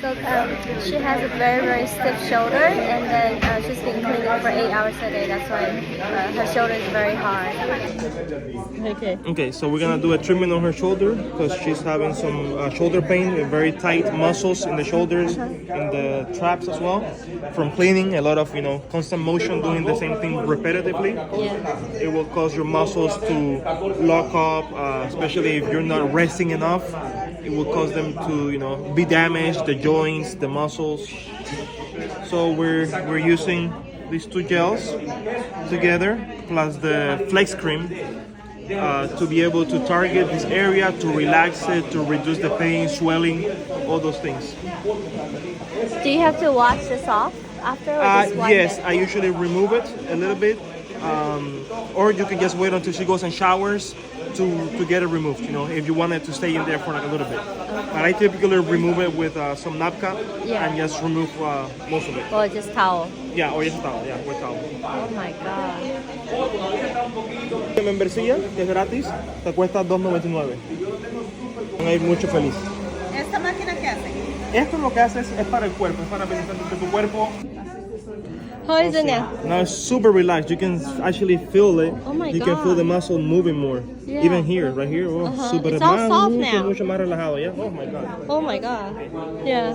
So she has a very, very stiff shoulder, and then she's been cleaning for 8 hours a day. That's why her shoulder is very hard. Okay, so we're gonna do a treatment on her shoulder because she's having some shoulder pain with very tight muscles in the shoulders, in the traps as well. From cleaning, a lot of constant motion, doing the same thing repetitively. Yeah. It will cause your muscles to lock up, especially if you're not resting enough. It will cause them to be damaged, the joints, the muscles. So we're using these two gels together plus the flex cream to be able to target this area, to relax it, to reduce the pain, swelling, all those things. Do you have to wash this off after, or just wipe yes, it? I usually remove it a little bit, or you can just wait until she goes and showers to get it removed, if you want it to stay in there for like a little bit. But I typically remove it with some napkin and just remove most of it. Or just towel? Yeah, or just towel, yeah, with towel. Oh my god. La membresía, que es gratis, te cuesta $2.99. Hay mucho feliz. ¿Esta máquina qué hace? Esto lo que hace es para el cuerpo, es para pensar que tu cuerpo. How is it now? Now it's super relaxed. You can actually feel it. Oh my you god. can feel the muscle moving more. Yeah. Even here, right here. Oh, super It's all soft mucho, now. mucho más relajado, yeah. Oh my god. Oh my god. Yeah.